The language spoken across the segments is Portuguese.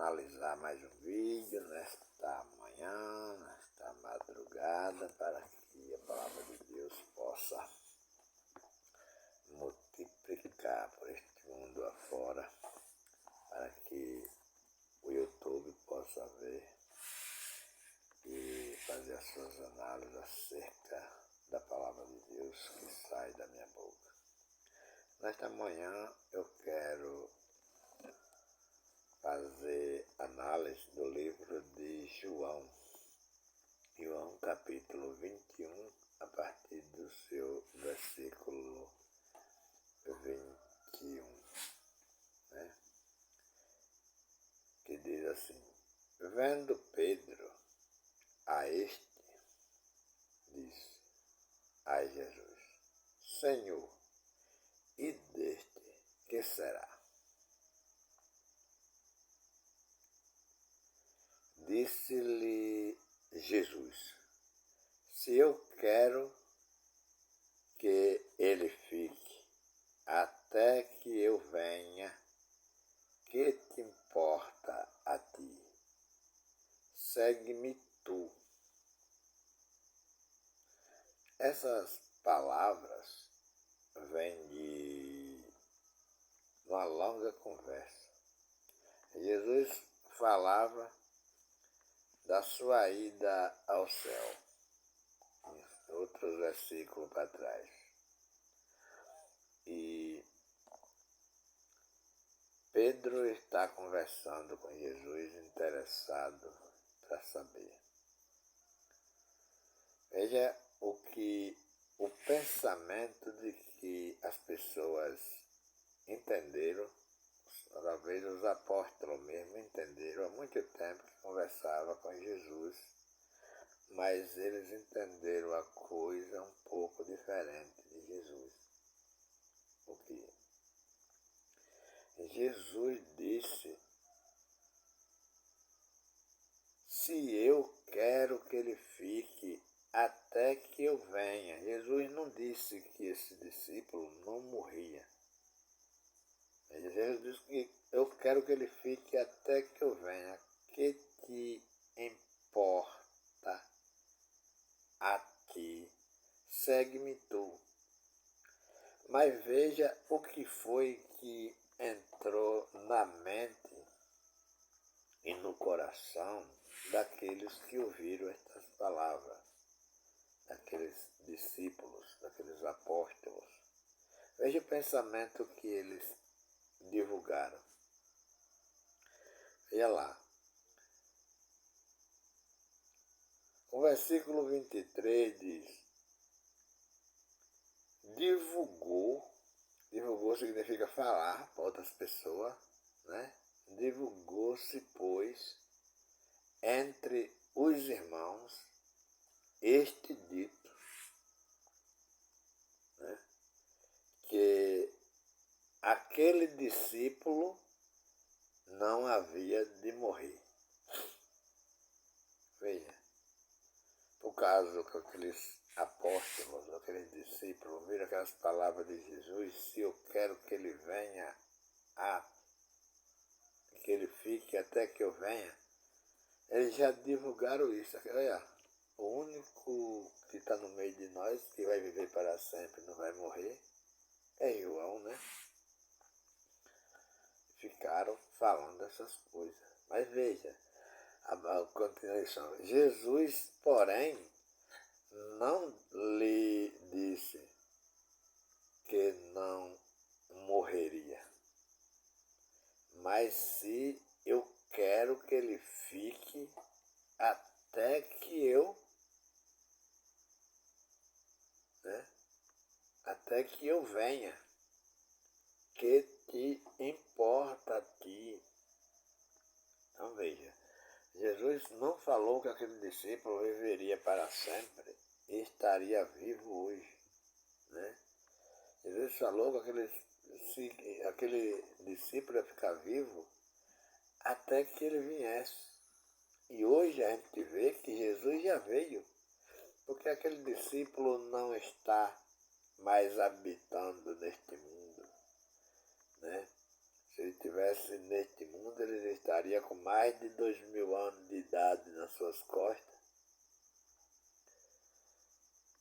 analisar mais um vídeo nesta manhã, nesta madrugada, para que a palavra de Deus possa multiplicar por este mundo afora, para que o YouTube possa ver e fazer as suas análises acerca da palavra de Deus que sai da minha boca. Nesta manhã eu quero fazer análise do livro de João capítulo 21, a partir do seu versículo 21, né? Que diz assim: vendo Pedro a este, disse a Jesus: Senhor, e deste que será? Disse-lhe Jesus: se eu quero que ele fique até que eu venha, que te importa a ti? Segue-me tu. Essas palavras vêm de uma longa conversa. Jesus falava da sua ida ao céu, em outros versículos para trás. E Pedro está conversando com Jesus, interessado para saber. Veja o pensamento de que as pessoas entenderam, talvez os apóstolos mesmo entenderam há muito tempo que conversava com Jesus, mas eles entenderam a coisa um pouco diferente de Jesus. Porque Jesus disse: se eu quero que ele fique até que eu venha. Jesus não disse que esse discípulo não morria. Jesus disse que eu quero que ele fique até que eu venha. Que te importa a ti? Segue-me tu. Mas veja o que foi que entrou na mente e no coração daqueles que ouviram estas palavras, daqueles discípulos, daqueles apóstolos. Veja o pensamento que eles divulgaram. Veja lá. O versículo 23 diz: divulgou significa falar para outras pessoas, né? Divulgou-se, pois, entre os irmãos este dito, né? Que aquele discípulo não havia de morrer. Veja, por causa que aqueles apóstolos, aqueles discípulos, viram aquelas palavras de Jesus: se eu quero que ele venha, que ele fique até que eu venha, eles já divulgaram isso. Olha, o único que está no meio de nós, que vai viver para sempre, não vai morrer, é João, né? Ficaram falando essas coisas. Mas veja a continuação. Jesus, porém, não lhe disse que não morreria, mas se eu quero que ele fique até que eu, né? Até que eu venha. Que te importa a ti? Então veja, Jesus não falou que aquele discípulo viveria para sempre e estaria vivo hoje, né? Jesus falou que aquele discípulo ia ficar vivo até que ele viesse. E hoje a gente vê que Jesus já veio, porque aquele discípulo não está mais habitando neste mundo, né? Se ele tivesse estivesse neste mundo, ele estaria com mais de 2000 anos de idade nas suas costas.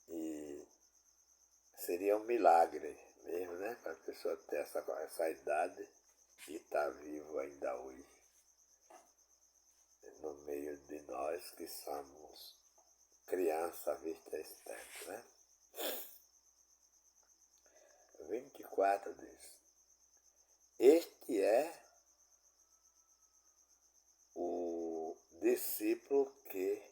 E seria um milagre mesmo, né? Para a pessoa ter essa idade e estar vivo ainda hoje, no meio de nós que somos criança à vista esse tempo, né? 24 diz: este é o discípulo que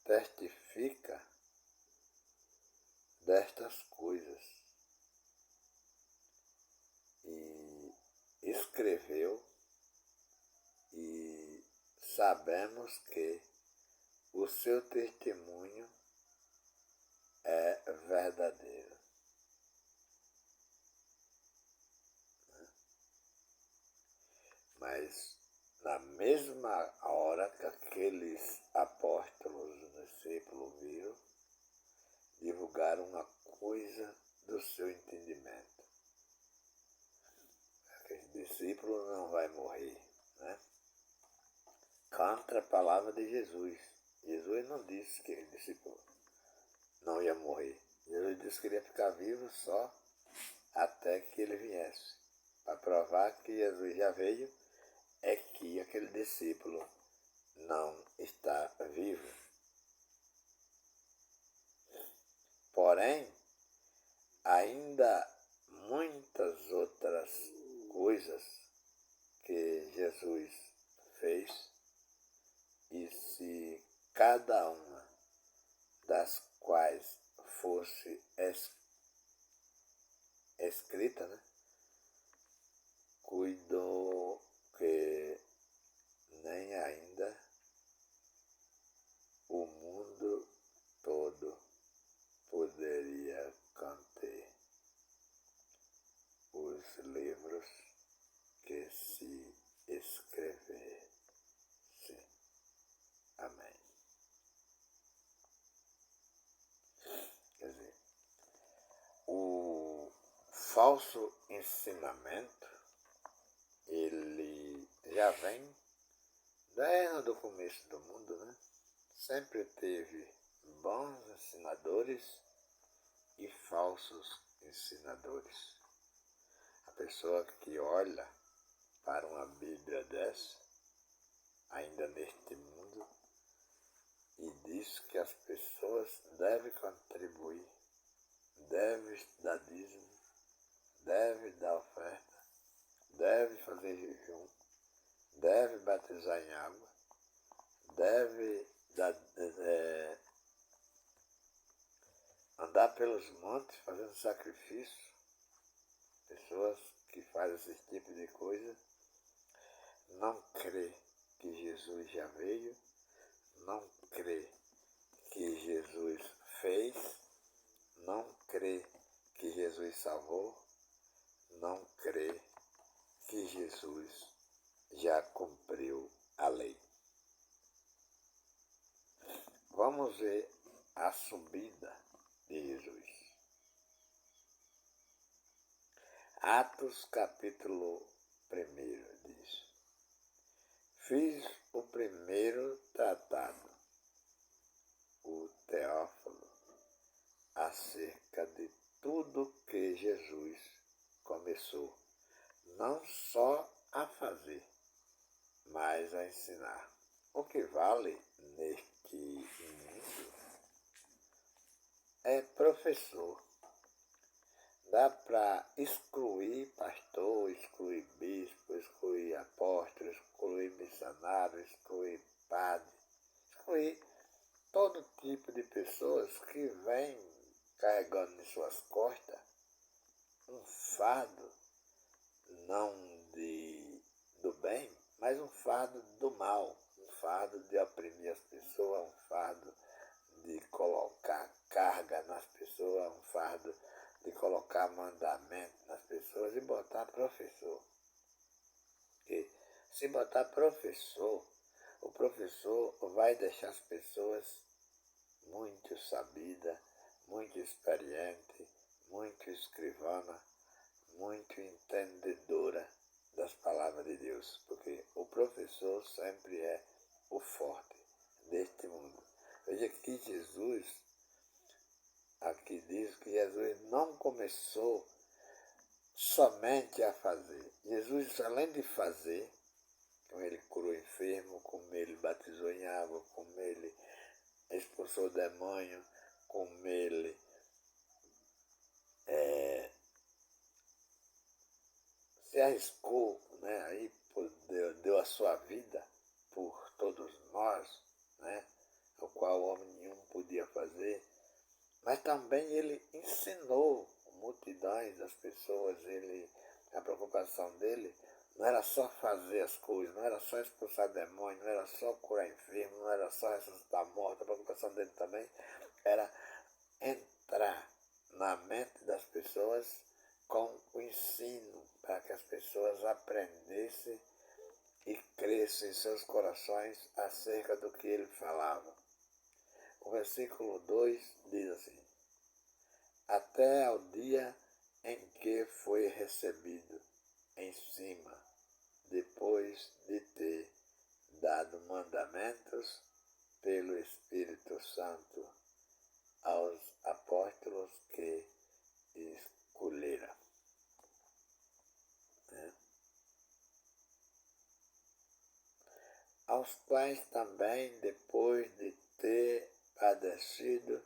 testifica destas coisas e escreveu, e sabemos que o seu testemunho é verdadeiro. Mas na mesma hora que aqueles apóstolos, discípulos viram, divulgaram uma coisa do seu entendimento. Aquele discípulo não vai morrer, né? Contra a palavra de Jesus. Jesus não disse que aquele discípulo não ia morrer. Jesus disse que ele ia ficar vivo só até que ele viesse. Para provar que Jesus já veio, é que aquele discípulo não está vivo. Porém, ainda muitas outras coisas que Jesus fez, e se cada uma das quais fosse escrita, né, cuidou que nem ainda o mundo todo poderia conter os livros que se escrevessem. Amém. Quer dizer, o falso ensinamento, ele já vem desde o começo do mundo, né? Sempre teve bons ensinadores e falsos ensinadores. A pessoa que olha para uma Bíblia dessa, ainda neste mundo, e diz que as pessoas devem contribuir, devem dar dízimo, devem dar oferta, devem fazer jejum, devem batizar em água, devem andar pelos montes fazendo sacrifício. Pessoas que fazem esse tipo de coisa não crê que Jesus já veio, não crê que Jesus fez, não crê que Jesus salvou, não crê que Jesus já cumpriu a lei. Vamos ver a subida de Jesus. Atos capítulo 1 diz: fiz o primeiro tratado, o Teófilo, acerca de tudo que Jesus começou, não só a fazer, mas a ensinar. O que vale neste mundo é professor. Dá para excluir pastor, excluir bispo, excluir apóstolo, excluir missionário, excluir padre, excluir todo tipo de pessoas que vêm carregando em suas costas um fardo, não do bem, mas um fardo do mal, um fardo de oprimir as pessoas, um fardo de colocar carga nas pessoas, um fardo de colocar mandamento nas pessoas e botar professor. Porque se botar professor, o professor vai deixar as pessoas muito sabidas, muito experientes, muito escrivana, muito entendedora das palavras de Deus, porque o professor sempre é o forte deste mundo. Veja que Jesus, aqui diz que Jesus não começou somente a fazer. Jesus, além de fazer, como ele curou enfermo, como ele batizou em água, como ele expulsou o demônio, como ele se arriscou, né, aí deu a sua vida por todos nós, né, o qual homem nenhum podia fazer, mas também ele ensinou multidões das pessoas, a preocupação dele não era só fazer as coisas, não era só expulsar demônio, não era só curar enfermo, não era só ressuscitar morto, a preocupação dele também era entrar na mente das pessoas com o ensino, para que as pessoas aprendessem e crescem em seus corações acerca do que ele falava. O versículo 2 diz assim: até ao dia em que foi recebido em cima, depois de ter dado mandamentos pelo Espírito Santo aos apóstolos que escolhera. Aos quais também, depois de ter padecido,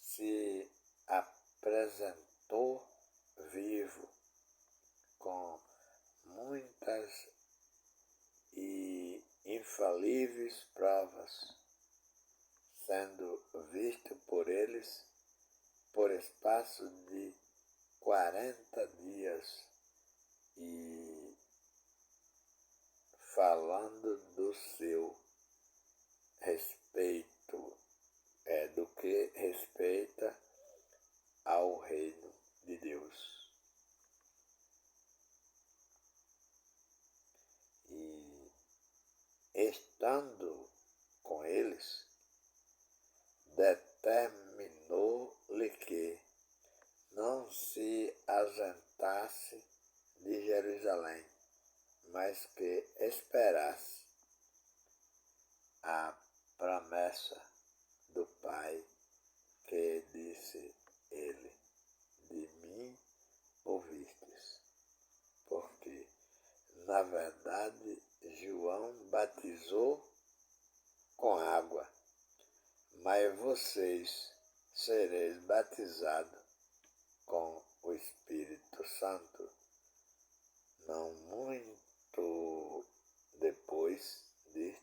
se apresentou vivo com muitas e infalíveis provas, sendo visto por eles por espaço de 40 dias e falando do seu respeito, do que respeita ao reino de Deus. E estando com eles, determinou-lhe que não se ausentasse de Jerusalém, mas que esperasse a promessa do Pai, que disse ele: de mim ouvistes, porque, na verdade, João batizou com água, mas vocês sereis batizados com o Espírito Santo, não muito depois deste.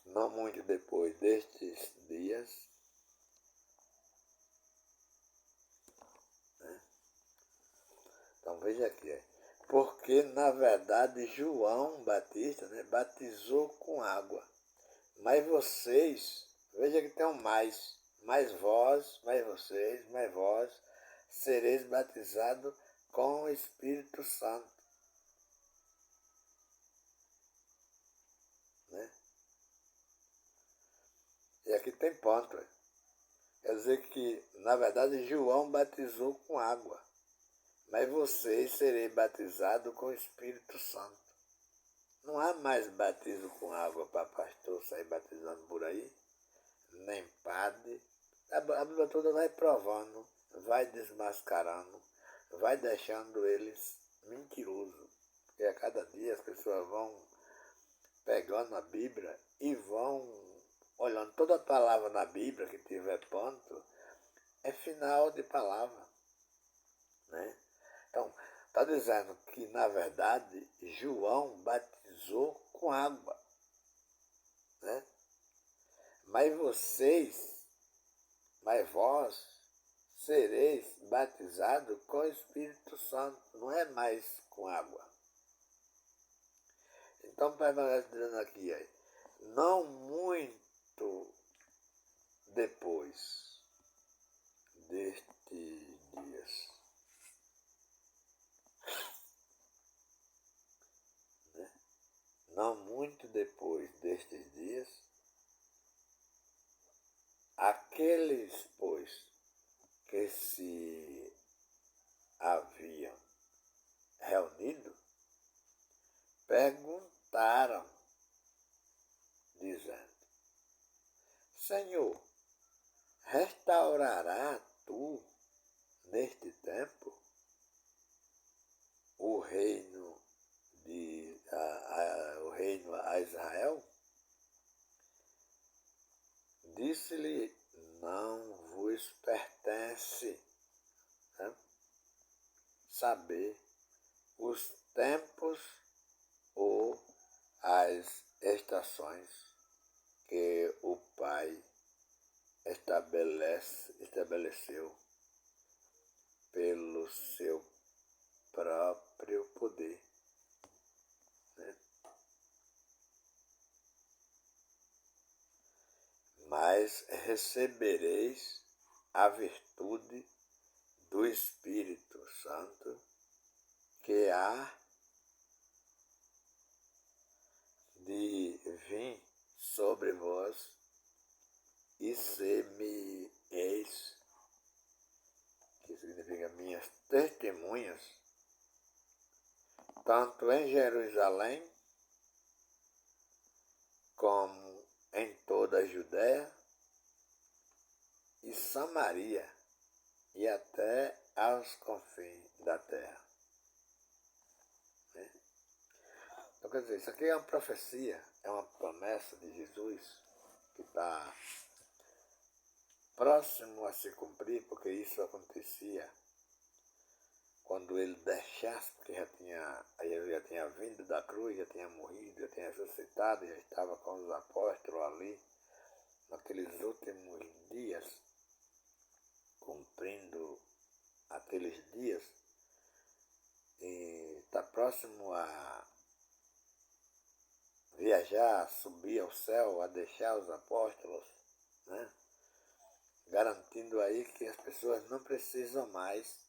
Não muito depois destes dias, né? Então veja aqui, porque na verdade João Batista, né, batizou com água, mas vocês, veja que tem um mais vós, mais vocês, mais vós, sereis batizados com o Espírito Santo. Né? E aqui tem ponto. Quer dizer que, na verdade, João batizou com água, mas vocês sereis batizados com o Espírito Santo. Não há mais batismo com água para pastor sair batizando por aí, nem padre. A Bíblia toda vai provando, vai desmascarando, vai deixando eles mentirosos. Porque a cada dia as pessoas vão pegando a Bíblia e vão olhando toda a palavra na Bíblia que tiver ponto, é final de palavra. Né? Então, está dizendo que, na verdade, João batizou com água. Né? Mas vós, sereis batizados com o Espírito Santo, não é mais com água. Então, permanece dizendo aqui, não muito depois destes dias. Né? Não muito depois destes dias, aqueles, pois, que se haviam reunido perguntaram, dizendo: Senhor, restaurará tu neste tempo o reino a Israel? Disse-lhe: não vos pertence, né, saber os tempos ou as estações que o Pai estabeleceu pelo seu próprio poder. Né? Mas recebereis a virtude do Espírito Santo que há de vir sobre vós e ser-me-eis, que significa minhas testemunhas, tanto em Jerusalém como em toda a Judéia e Samaria e até aos confins da terra. Então, quer dizer, isso aqui é uma profecia, é uma promessa de Jesus que está próximo a se cumprir, porque isso acontecia quando ele deixasse, porque ele já tinha vindo da cruz, já tinha morrido, já tinha ressuscitado, já estava com os apóstolos ali, naqueles últimos dias, cumprindo aqueles dias, e está próximo a viajar, a subir ao céu, a deixar os apóstolos, né? Garantindo aí que as pessoas não precisam mais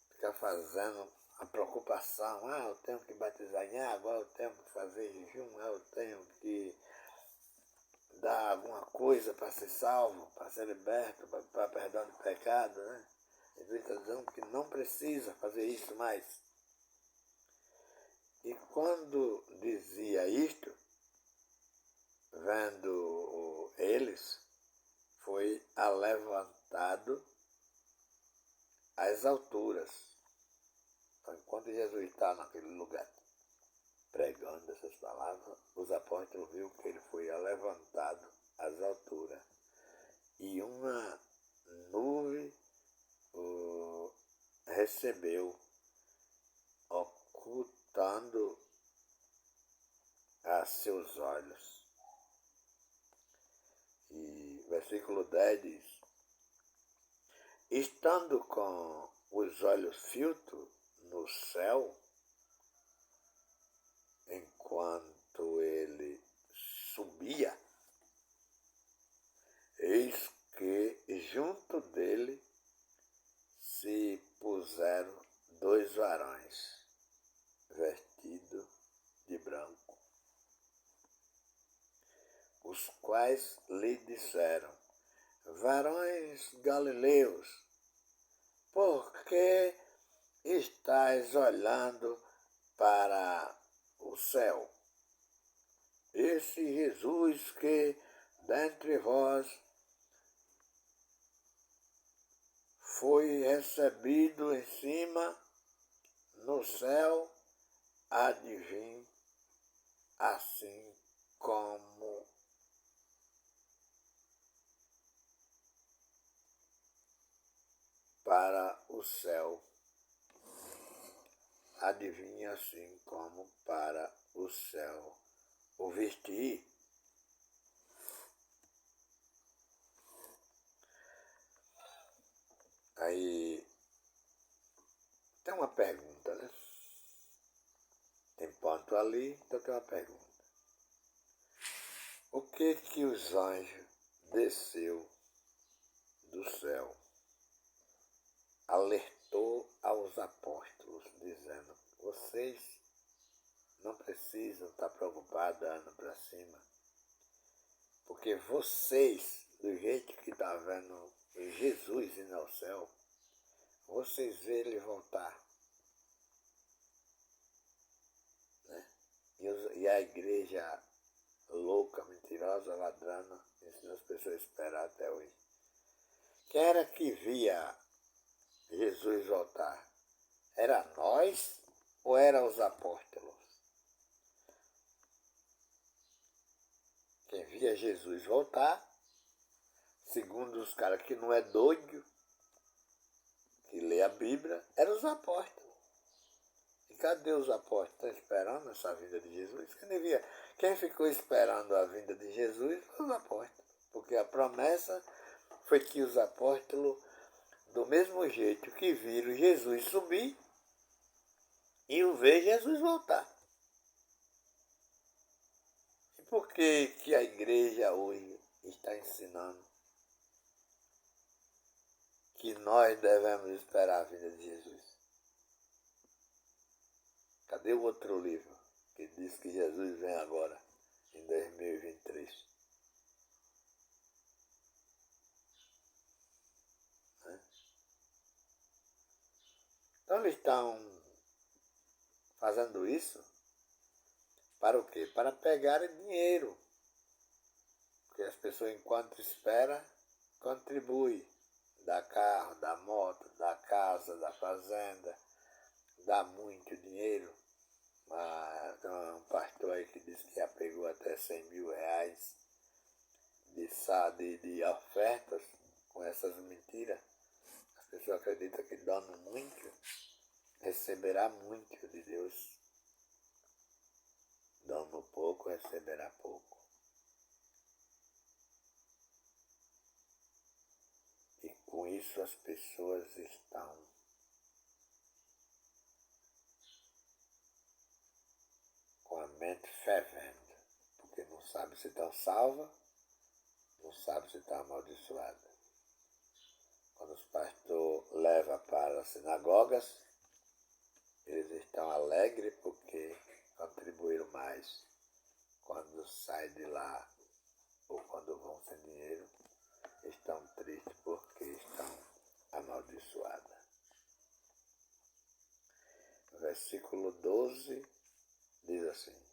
ficar fazendo a preocupação, eu tenho que batizar em água, eu tenho que fazer jejum, eu tenho que dar alguma coisa para ser salvo, para ser liberto, para perdão de pecado, né? Jesus está dizendo que não precisa fazer isso mais. E quando dizia isto, vendo eles, foi alevantado às alturas. Então, enquanto Jesus está naquele lugar pregando essas palavras, os apóstolos viram que ele foi alevantado às alturas. E uma nuvem o recebeu, ocultando a seus olhos. E versículo 10 diz: estando com os olhos fitos no céu, enquanto ele subia, eis que junto dele se puseram 2 varões, vestidos de branco, os quais lhe disseram: varões galileus, por que estáis olhando para o céu? Esse Jesus que dentre vós foi recebido em cima no céu, há de vir assim como para o céu. Adivinha assim como para o céu o vestir. Aí tem uma pergunta, né? Tem ponto ali, então tem uma pergunta. O que os anjos desceu do céu alertou aos apóstolos, dizendo: vocês não precisam estar preocupados andando para cima, porque vocês, do jeito que está vendo Jesus indo ao céu, vocês vê ele voltar. Né? E a igreja louca, mentirosa, ladrando, ensina as pessoas a esperar até hoje. Quem era que via Jesus voltar? Era nós ou eram os apóstolos? Quem via Jesus voltar, segundo os caras que não é doido, que lê a Bíblia, eram os apóstolos. E cadê os apóstolos? Estão esperando essa vinda de Jesus? Quem ficou esperando a vinda de Jesus foi os apóstolos. Porque a promessa foi que os apóstolos, do mesmo jeito que viram Jesus subir, iam ver Jesus voltar. E por que a igreja hoje está ensinando que nós devemos esperar a vinda de Jesus? Cadê o outro livro que diz que Jesus vem agora, em 2023? Então eles estão fazendo isso para o quê? Para pegarem dinheiro. Porque as pessoas, enquanto esperam, contribuem. Dá carro, dá moto, dá casa, dá fazenda, dá muito dinheiro. Mas tem um pastor aí que disse que já pegou até 100 mil reais de ofertas com essas mentiras. As pessoas acreditam que dando muito, receberá muito de Deus. Dando pouco, receberá pouco. E com isso as pessoas estão com a mente fervendo, porque não sabe se estão salvas, não sabe se estão amaldiçoadas. Quando os pastores levam para as sinagogas, eles estão alegres porque contribuíram mais. Quando saem de lá ou quando vão sem dinheiro, estão tristes porque estão amaldiçoadas. Versículo 12 diz assim: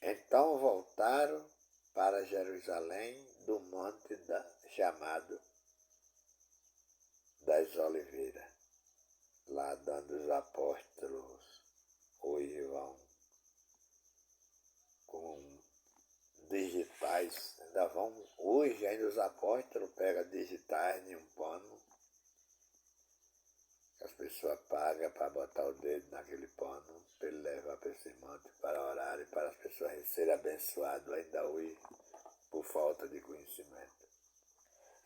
Então voltaram para Jerusalém do monte chamado das Oliveiras. Lá dando os apóstolos hoje vão com digitais, hoje os apóstolos pegam digitais em um pano, as pessoas pagam para botar o dedo naquele pano, para ele levar para esse monte para orar e para as pessoas serem abençoadas ainda hoje, por falta de conhecimento.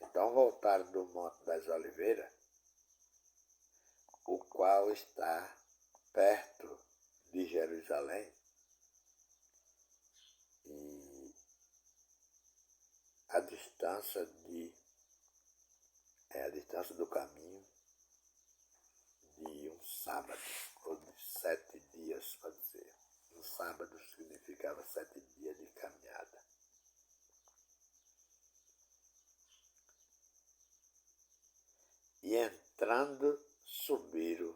Então voltaram do Monte das Oliveiras, o qual está perto de Jerusalém, e a distância do caminho de um sábado, ou de 7 dias, pode dizer. Um sábado significava 7 dias de caminhada. E entrando, subiram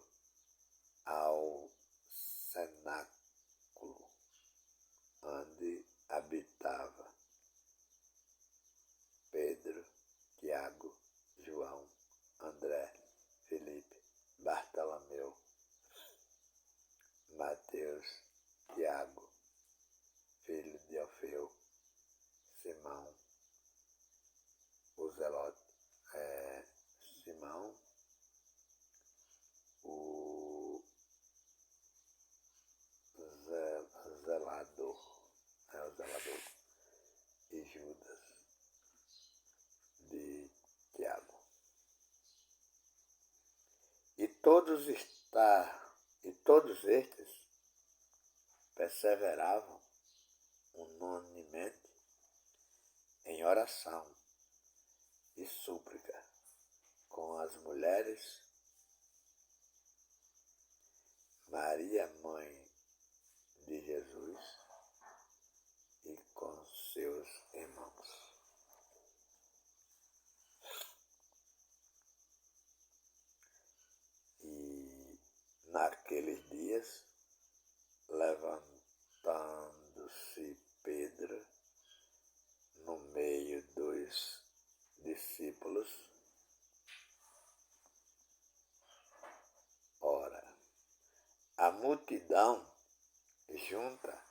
ao cenáculo, onde habitava Pedro, Tiago, João, André, Felipe, Bartolomeu, Mateus, Tiago, filho de Alfeu, Simão, o Zelote, Simão, o zelador, e Judas de Tiago. E todos estes perseveravam unanimemente em oração e súplica com as mulheres, Maria, mãe de Jesus, e com seus irmãos. multidão junta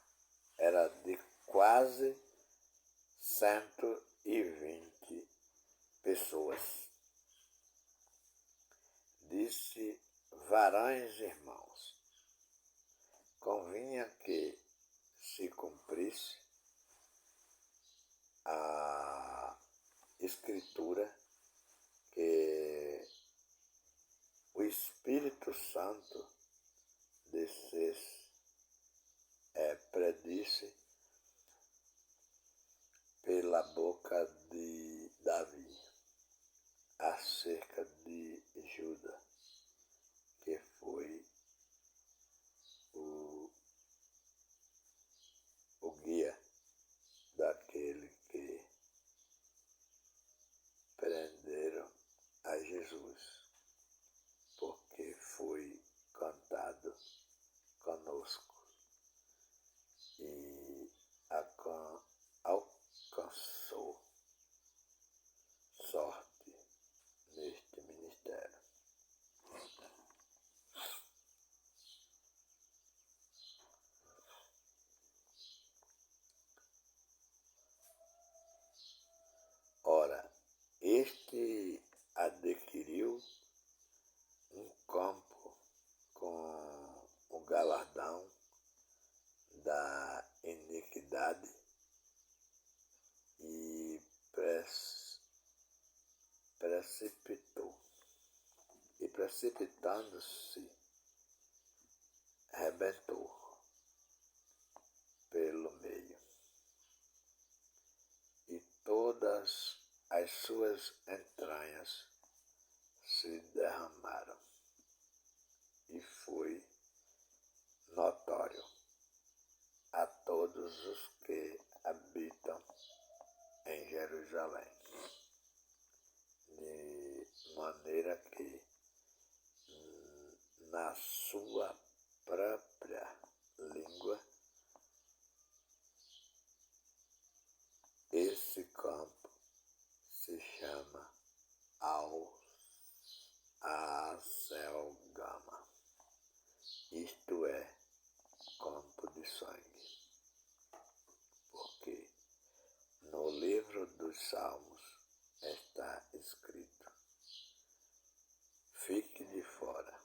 era de quase 120 pessoas. Disse: varões irmãos, convinha que se cumprisse a Escritura, que o Espírito Santo predisse pela boca de Davi acerca de Judas, que foi o guia daquele que prenderam a Jesus, porque foi contado conosco e alcançou sorte neste ministério. Ora, este adquiriu um campo com o galardão da iniquidade e precipitou, e precipitando-se, rebentou pelo meio, e todas as suas entranhas se derramaram, e foi notório a todos os que habitam em Jerusalém, de maneira que na sua própria língua esse campo se chama Azelgama, isto é, campo de sangue, porque no livro dos Salmos está escrito: fique de fora,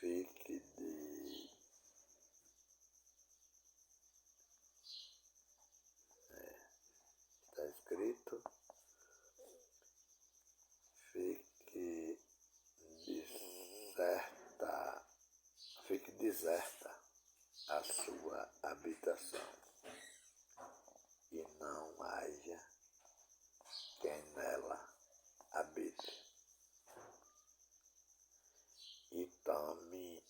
fique está escrito, fique deserta a sua habitação, e não haja quem nela habite. E tome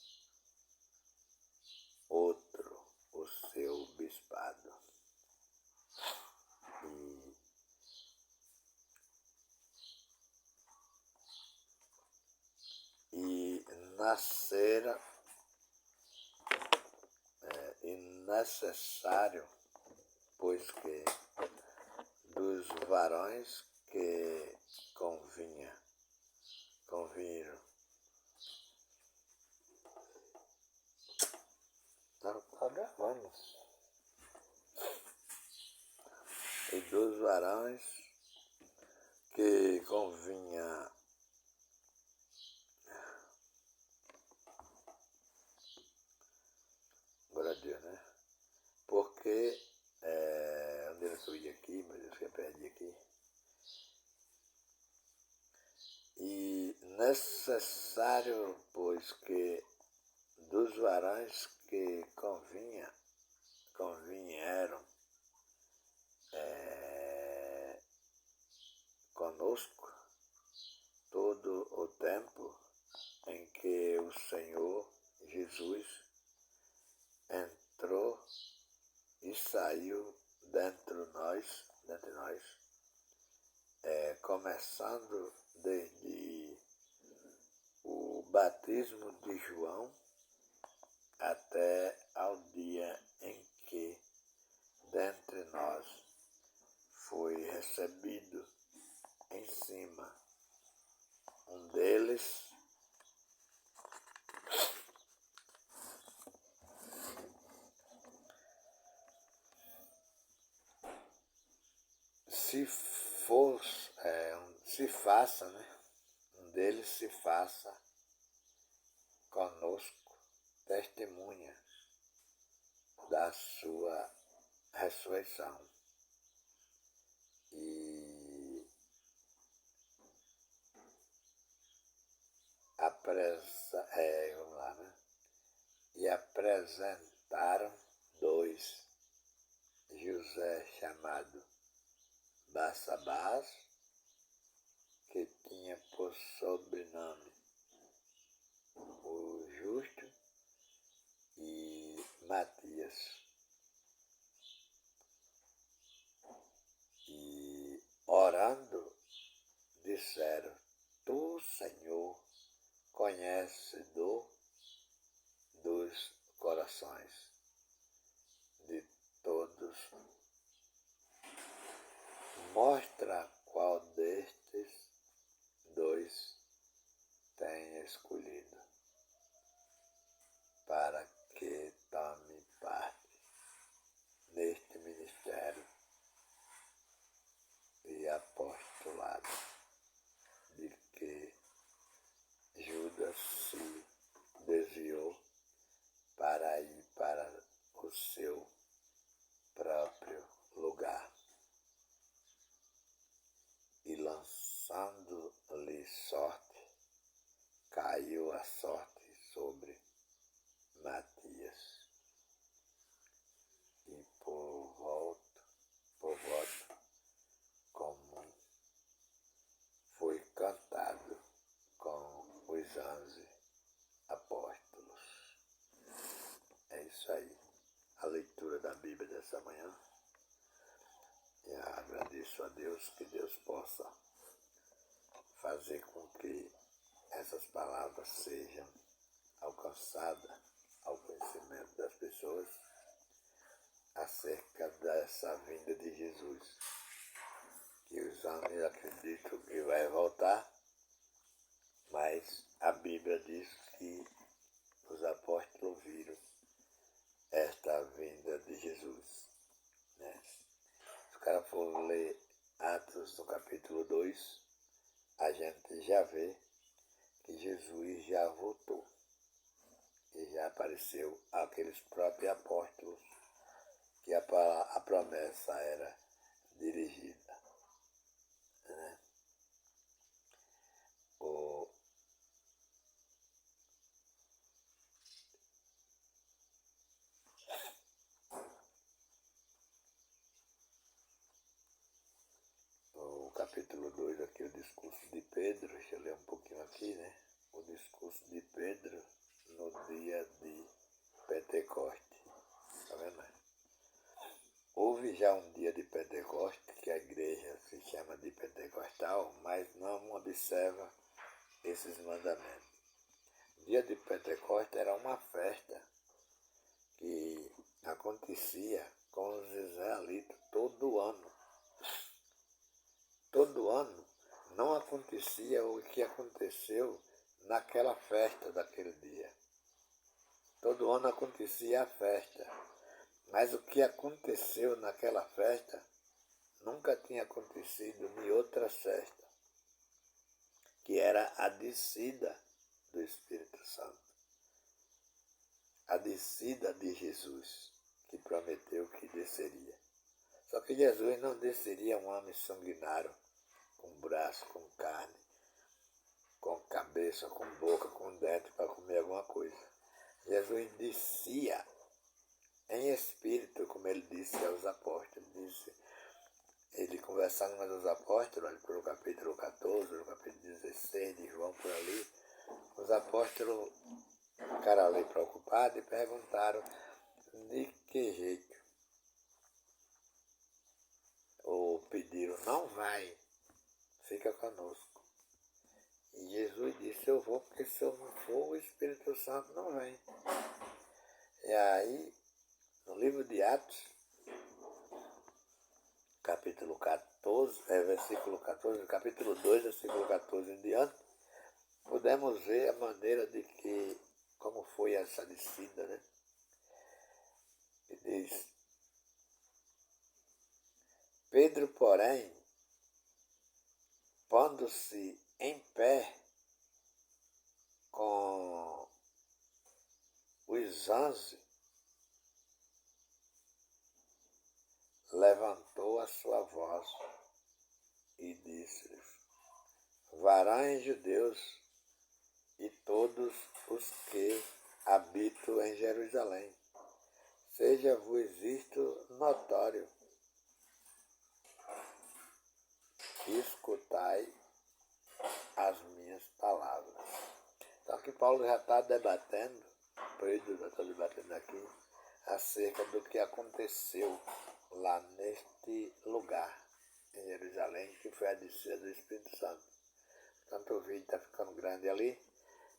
outro o seu bispado, e nascera necessário, pois que dos varões que convinham. Tá gravando. E dos varões que convinha glória a Deus, né? Porque onde eu ia aqui, mas eu perdi aqui. E necessário, pois que dos varões que convinheram conosco todo o tempo em que o Senhor Jesus entrou e saiu dentre nós, começando desde o batismo de João até ao dia em que dentre nós foi recebido em cima um deles se faça, né? Um deles se faça conosco testemunha da sua ressurreição. E vamos lá, né? E apresentaram 2, José chamado Barsabás, que tinha por sobrenome o Justo, e Matias. E orando, disseram: Tu, Senhor, conhecedor dos corações de todos, mostra qual destes 2 tem escolhido para que tome parte neste ministério e apostolado, de que Judas se desviou para ir para o seu próprio lugar. E lançando-lhe sorte, caiu a sorte sobre Matias. E por voto comum foi cantado com os 11 apóstolos. É isso aí, a leitura da Bíblia dessa manhã. E agradeço a Deus, que Deus possa fazer com que essas palavras sejam alcançadas ao conhecimento das pessoas acerca dessa vinda de Jesus, que os homens acreditam que vai voltar, mas a Bíblia diz que os apóstolos viram esta vinda de Jesus, né? Se o cara for ler Atos no capítulo 2, a gente já vê que Jesus já voltou e já apareceu àqueles próprios apóstolos que a promessa era dirigida, né? O capítulo 2 aqui, o discurso de Pedro, deixa eu ler um pouquinho aqui, né? O discurso de Pedro no dia de Pentecoste. Tá vendo? Houve já um dia de Pentecoste, que a igreja se chama de pentecostal, mas não observa esses mandamentos. O dia de Pentecoste era uma festa que acontecia com os israelitas todo ano. Todo ano não acontecia o que aconteceu naquela festa daquele dia. Todo ano acontecia a festa, mas o que aconteceu naquela festa nunca tinha acontecido em outra festa, que era a descida do Espírito Santo. A descida de Jesus, que prometeu que desceria. Só que Jesus não desceria um homem sanguinário, com braço, com carne, com cabeça, com boca, com dente, para comer alguma coisa. Jesus descia em espírito, como ele disse aos apóstolos. Ele conversando com os apóstolos, ali pelo capítulo 14, pelo capítulo 16 de João, por ali, os apóstolos ficaram ali preocupados e perguntaram de que jeito. Ou pediram: não vai, fica conosco. E Jesus disse: eu vou, porque se eu não for, o Espírito Santo não vem. E aí, no livro de Atos, capítulo 14, versículo 14, capítulo 2, versículo 14 em diante, podemos ver a maneira de que, como foi essa descida, né? E diz: Pedro, porém, pondo-se em pé com os 11, levantou a sua voz e disse-lhes: varões judeus e todos os que habitam em Jerusalém, seja-vos isto notório. Escutai as minhas palavras. Então aqui Paulo já está debatendo, Pedro já está debatendo aqui, acerca do que aconteceu lá neste lugar, em Jerusalém, que foi a descida do Espírito Santo. Tanto o vídeo está ficando grande ali,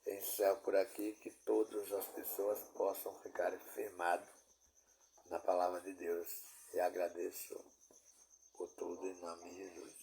encerro por aqui, que todas as pessoas possam ficar firmadas na palavra de Deus. E agradeço por tudo em nome de Jesus.